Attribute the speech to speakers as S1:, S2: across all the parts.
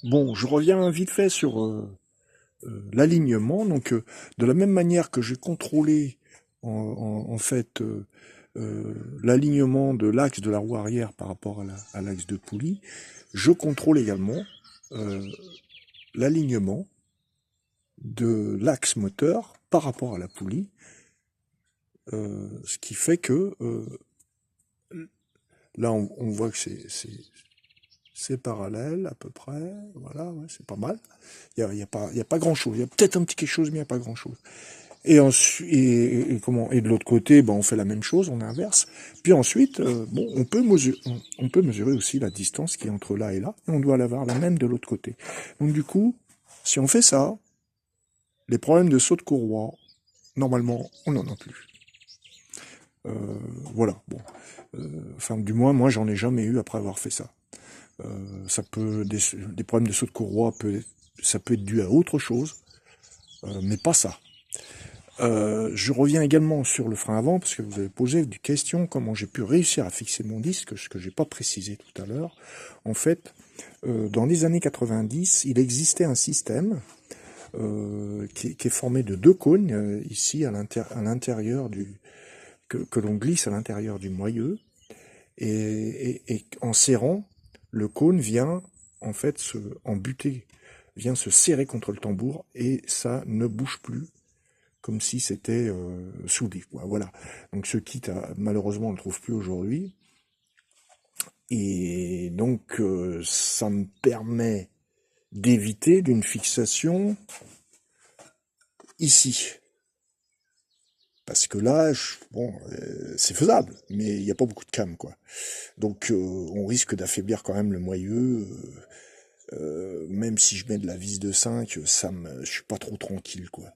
S1: Bon, je reviens vite fait sur l'alignement. Donc, de la même manière que j'ai contrôlé en fait l'alignement de l'axe de la roue arrière par rapport à l'axe de poulie, je contrôle également euh, l'alignement de l'axe moteur par rapport à la poulie, ce qui fait que là on voit que c'est parallèle à peu près, voilà, ouais, c'est pas mal. Il y a pas grand chose. Il y a peut-être un petit quelque chose, mais il n'y a pas grand chose. Et ensuite, et de l'autre côté, ben, on fait la même chose, on inverse. Puis ensuite, bon, on peut mesurer aussi la distance qui est entre là et là, et on doit l'avoir la même de l'autre côté. Donc du coup, si on fait ça, les problèmes de saut de courroie, normalement, on n'en a plus. Voilà, bon. Enfin, du moins, moi, j'en ai jamais eu après avoir fait ça. Ça peut des problèmes de saut de courroie, ça peut être dû à autre chose, mais pas ça. Je reviens également sur le frein avant, parce que vous avez posé des questions, comment j'ai pu réussir à fixer mon disque, ce que j'ai pas précisé tout à l'heure. En fait, dans les années 90, il existait un système qui est formé de deux cônes, ici à l'intérieur que l'on glisse à l'intérieur du moyeu, et en serrant, le cône vient en fait en buter, vient se serrer contre le tambour, et ça ne bouge plus comme si c'était soudé. Voilà. Donc ce kit, malheureusement, on ne le trouve plus aujourd'hui. Et donc ça me permet d'éviter d'une fixation ici. Parce que là, bon, c'est faisable, mais il n'y a pas beaucoup de cam, quoi. Donc on risque d'affaiblir quand même le moyeu. Même si je mets de la vis de 5, je suis pas trop tranquille, quoi.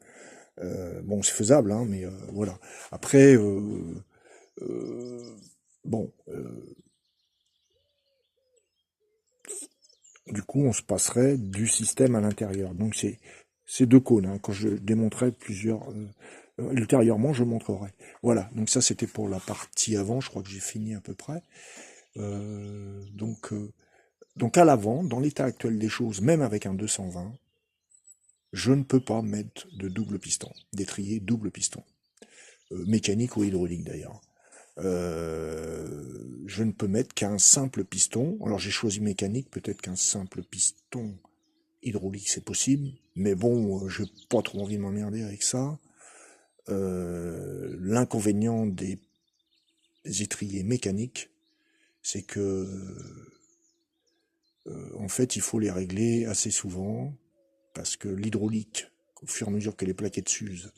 S1: Bon, c'est faisable, hein, mais voilà. Après, bon, du coup, on se passerait du système à l'intérieur. Donc c'est deux cônes. Hein. Quand je démontrerai plusieurs, ultérieurement, je montrerai. Voilà. Donc ça, c'était pour la partie avant. Je crois que j'ai fini à peu près. Euh, donc euh, donc à l'avant, dans l'état actuel des choses, même avec un 220, je ne peux pas mettre de double piston, d'étrier double piston, mécanique ou hydraulique d'ailleurs. Je ne peux mettre qu'un simple piston. Alors j'ai choisi mécanique, peut-être qu'un simple piston hydraulique c'est possible, mais bon, j'ai pas trop envie de m'emmerder avec ça. L'inconvénient des étriers mécaniques, c'est que en fait il faut les régler assez souvent, parce que l'hydraulique, au fur et à mesure que les plaquettes s'usent,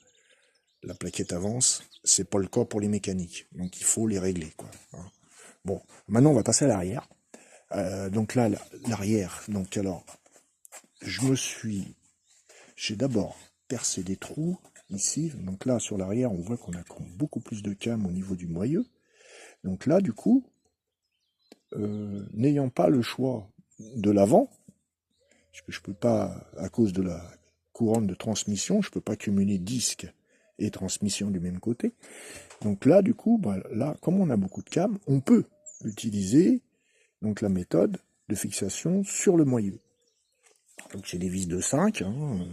S1: la plaquette avance, c'est pas le cas pour les mécaniques, donc il faut les régler, quoi. Hein. Bon, maintenant on va passer à l'arrière. Donc là, l'arrière, donc alors, je me suis j'ai d'abord percé des trous ici. Donc là, sur l'arrière, on voit qu'on a beaucoup plus de cam au niveau du moyeu. Donc là, du coup, n'ayant pas le choix de l'avant, parce que je peux pas, à cause de la couronne de transmission, je peux pas cumuler disque et transmission du même côté. Donc là, du coup, bah, là, comme on a beaucoup de cam, on peut utiliser donc la méthode de fixation sur le moyeu. Donc c'est des vis de 5, hein,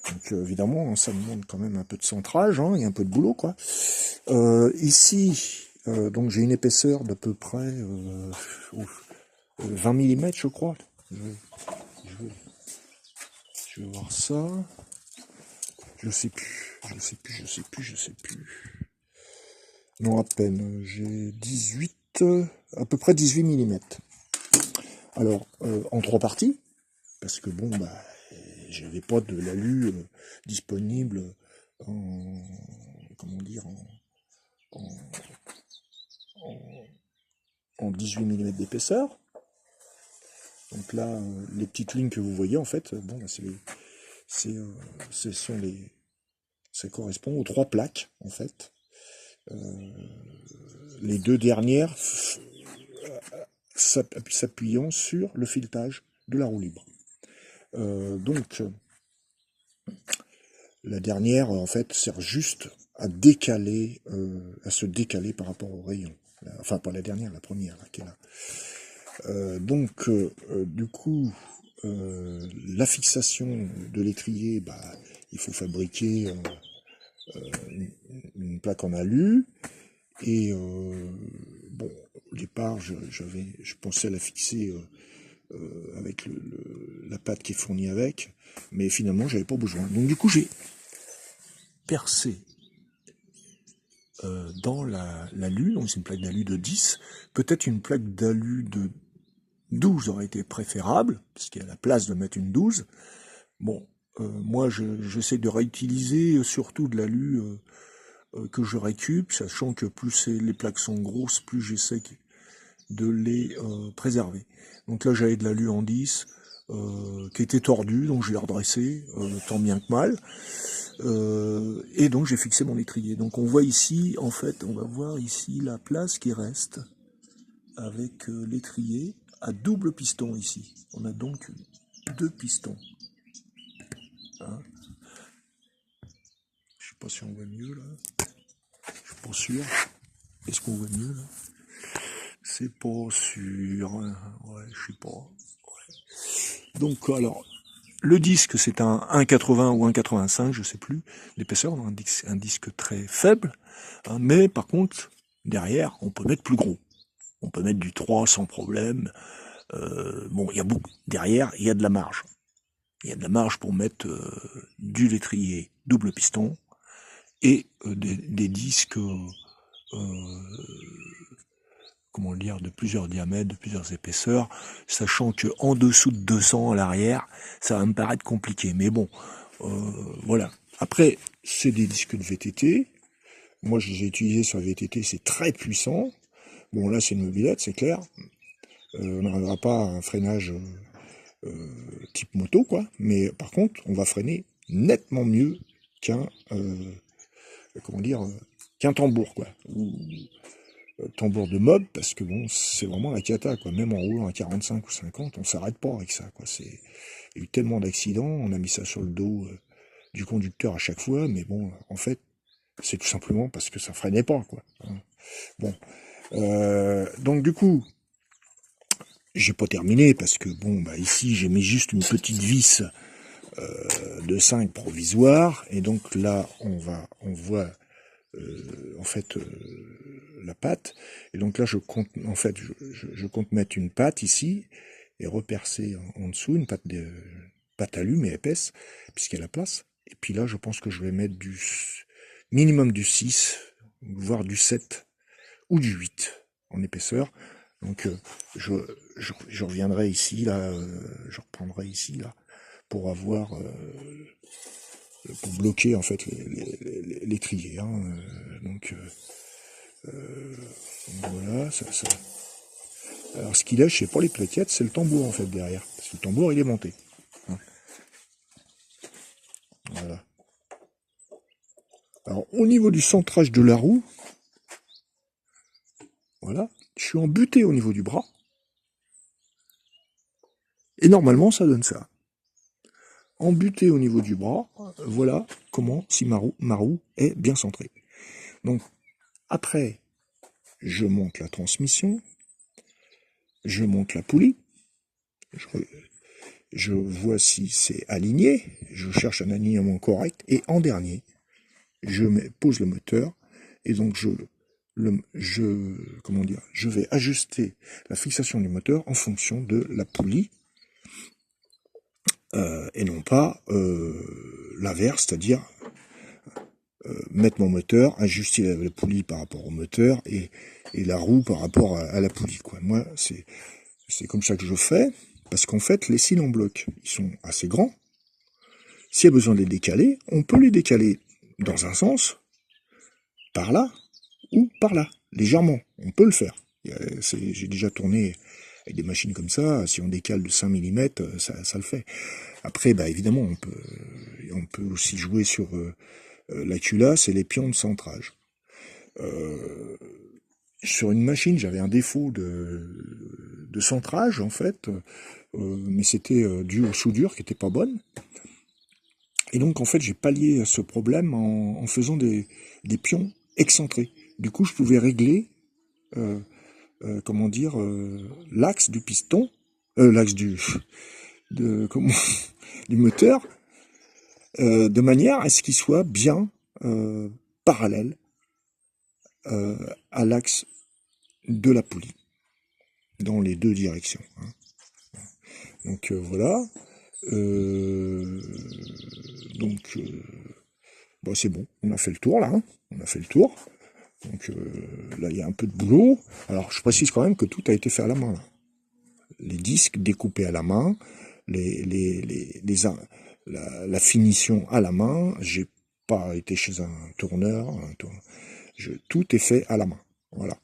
S1: donc évidemment, ça demande quand même un peu de centrage, hein, et un peu de boulot, quoi. Ici, donc j'ai une épaisseur d'à peu près 20 mm, je crois. Je vais, je vais voir ça. Je sais plus, je sais plus, je sais plus, je sais plus. Non, à peine. J'ai 18, à peu près 18 mm. Alors, en trois parties, parce que bon, bah, j'avais pas de l'alu disponible en, comment dire, en, en 18 mm d'épaisseur. Donc là, les petites lignes que vous voyez, en fait, bon, bah, ce sont ça correspond aux trois plaques, en fait. Les deux dernières s'appuyant sur le filetage de la roue libre. Donc, la dernière, en fait, sert juste à décaler, à se décaler par rapport au rayon. Enfin, pas la dernière, la première, là, qui est là. Donc, du coup, la fixation de l'étrier, bah, il faut fabriquer une plaque en alu. Et bon, au départ, je pensais la fixer avec la pâte qui est fournie avec, mais finalement, j'avais pas besoin. Donc du coup, j'ai percé dans l'alu, donc c'est une plaque d'alu de 10, peut-être une plaque d'alu de 12 aurait été préférable, parce qu'il y a la place de mettre une 12. Bon, moi, j'essaie de réutiliser surtout de l'alu que je récup, sachant que plus les plaques sont grosses, plus j'essaie de les préserver. Donc là, j'avais de l'alu en 10 qui était tordu, donc je l'ai redressé, tant bien que mal. Et donc j'ai fixé mon étrier. Donc on voit ici, en fait, on va voir ici la place qui reste avec l'étrier à double piston ici. On a donc 2 pistons. Hein, je sais pas si on voit mieux là. Je suis pas sûr. Est-ce qu'on voit mieux là? C'est pas sûr. Ouais, je sais pas. Ouais. Donc alors, le disque c'est un 1,80 ou 1,85, je sais plus, d'épaisseur, un disque très faible. Hein, mais par contre, derrière, on peut mettre plus gros. On peut mettre du 3 sans problème. Bon, il y a beaucoup. Derrière, il y a de la marge. Il y a de la marge pour mettre du lettrier double piston et des disques, comment dire, de plusieurs diamètres, de plusieurs épaisseurs, sachant que en dessous de 200 à l'arrière, ça va me paraître compliqué. Mais bon, voilà. Après, c'est des disques de VTT. Moi, j'ai utilisé sur VTT, c'est très puissant. Bon, là, c'est une mobilette, c'est clair. On n'arrivera pas à un freinage type moto, quoi. Mais par contre, on va freiner nettement mieux qu'un comment dire qu'un tambour, quoi. Ou tambour de mob, parce que bon, c'est vraiment la cata, quoi. Même en roulant à 45 ou 50, on s'arrête pas avec ça, quoi. Il y a eu tellement d'accidents, on a mis ça sur le dos du conducteur à chaque fois, mais bon, en fait, c'est tout simplement parce que ça freinait pas, quoi. Bon, donc du coup, j'ai pas terminé parce que bon, bah ici j'ai mis juste une petite vis de 5 provisoire, et donc là on voit en fait la pâte, et donc là je compte en fait je compte mettre une pâte ici et repercer en dessous une pâte alu mais épaisse puisqu'il y a la place, et puis là je pense que je vais mettre du minimum du 6 voire du 7 ou du 8 en épaisseur. Donc je reviendrai ici là, je reprendrai ici là pour avoir pour bloquer en fait l'étrier. Hein, donc voilà, ça. Alors ce qui lèche, c'est pas les plaquettes, c'est le tambour en fait derrière, parce que le tambour il est monté. Hein. Voilà. Alors au niveau du centrage de la roue, voilà, je suis embuté au niveau du bras. Et normalement ça donne ça. Embuté au niveau du bras, voilà comment si ma roue est bien centrée. Donc après, je monte la transmission, je monte la poulie, je vois si c'est aligné, je cherche un alignement correct, et en dernier, je pose le moteur, et donc je vais ajuster la fixation du moteur en fonction de la poulie, et non pas l'inverse, c'est-à-dire mettre mon moteur, ajuster la poulie par rapport au moteur et la roue par rapport à la poulie, quoi. Moi, c'est comme ça que je fais, parce qu'en fait, les cils en bloc, ils sont assez grands. S'il y a besoin de les décaler, on peut les décaler dans un sens, par là, ou par là, légèrement. On peut le faire. J'ai déjà tourné avec des machines comme ça, si on décale de 5 mm, ça le fait. Après, bah, évidemment, on peut aussi jouer sur la culasse et les pions de centrage. Sur une machine, j'avais un défaut de centrage, en fait, mais c'était dû aux soudures qui n'étaient pas bonnes. Et donc, en fait, j'ai pallié ce problème en faisant des pions excentrés. Du coup, je pouvais régler, comment dire, l'axe du piston, l'axe comment, du moteur, de manière à ce qu'il soit bien parallèle à l'axe de la poulie, dans les deux directions. Hein. Donc voilà. Donc bon, c'est bon, on a fait le tour là. Hein. On a fait le tour. Donc là, il y a un peu de boulot. Alors, je précise quand même que tout a été fait à la main. Là. Les disques découpés à la main, la finition à la main. J'ai pas été chez un tourneur. Tout est fait à la main. Voilà.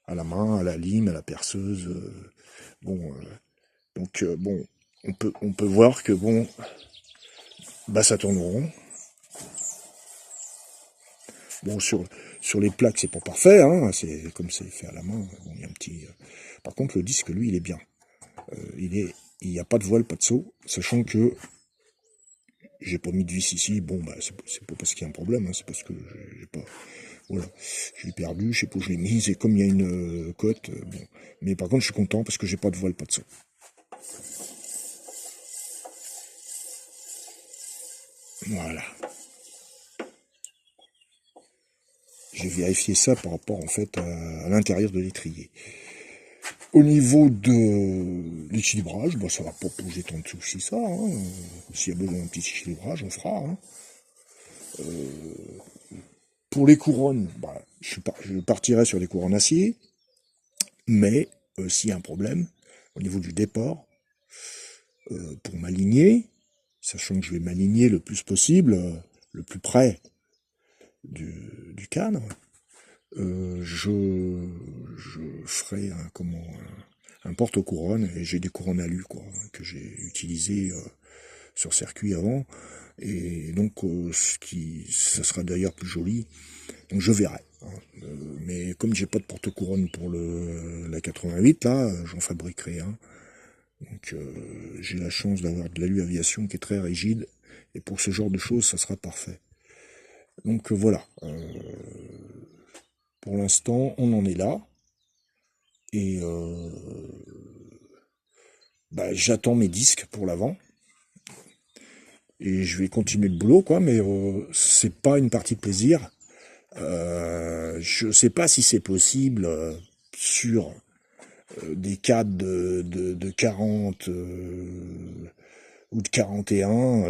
S1: À la main, à la lime, à la perceuse. Bon, donc bon, on peut voir que bon, bah ça tourne rond. Bon, sur les plaques, c'est pas parfait, hein, c'est comme c'est fait à la main. Bon, il y a un petit. Par contre, le disque, lui, il est bien. Il n'y a pas de voile, pas de saut, sachant que j'ai pas mis de vis ici. Bon, bah, c'est pas parce qu'il y a un problème, hein, c'est parce que j'ai pas. Voilà, je l'ai perdu, je sais pas où je l'ai mis. Et comme il y a une cote, bon. Mais par contre, je suis content parce que j'ai pas de voile, pas de saut. Voilà. J'ai vérifié ça par rapport en fait à l'intérieur de l'étrier. Au niveau de l'équilibrage, bah, ça va pas bouger tant de soucis ça. Hein. S'il y a besoin d'un petit équilibrage, on fera. Hein. Pour les couronnes, bah, je partirai sur les couronnes acier, mais s'il y a un problème au niveau du déport, pour m'aligner, sachant que je vais m'aligner le plus possible, le plus près du cadre, je ferai un porte-couronne, et j'ai des couronnes alu quoi, que j'ai utilisées sur circuit avant, et donc ça sera d'ailleurs plus joli, donc je verrai. Hein. Mais comme j'ai pas de porte-couronne pour la 88, là, j'en fabriquerai un. Donc j'ai la chance d'avoir de l'alu aviation qui est très rigide, et pour ce genre de choses, ça sera parfait. Donc voilà. Pour l'instant, on en est là. Et bah, j'attends mes disques pour l'avant. Et je vais continuer le boulot, quoi, mais c'est pas une partie de plaisir. Je sais pas si c'est possible sur des cadres de 40 ou de 41,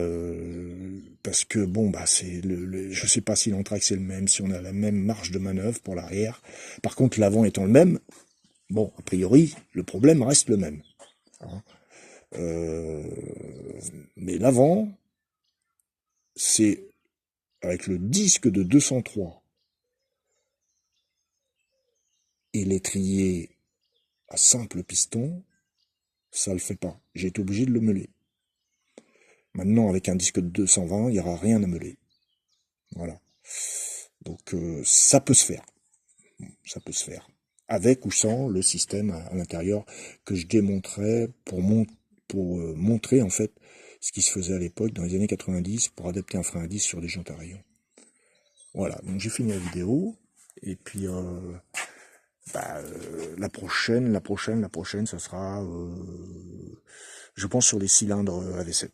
S1: parce que bon, bah c'est je sais pas si l'entraxe est le même, si on a la même marge de manœuvre pour l'arrière. Par contre, l'avant étant le même, bon, a priori, le problème reste le même. Hein. Mais l'avant, c'est avec le disque de 203 et l'étrier à simple piston, ça le fait pas. J'ai été obligé de le meuler. Maintenant, avec un disque de 220, il n'y aura rien à meuler. Voilà. Donc, ça peut se faire. Ça peut se faire. Avec ou sans le système à l'intérieur que je démontrais pour montrer, en fait, ce qui se faisait à l'époque, dans les années 90, pour adapter un frein à disque sur les jantes à rayons. Voilà, donc j'ai fini la vidéo, et puis la prochaine, ça sera, je pense, sur les cylindres AV7.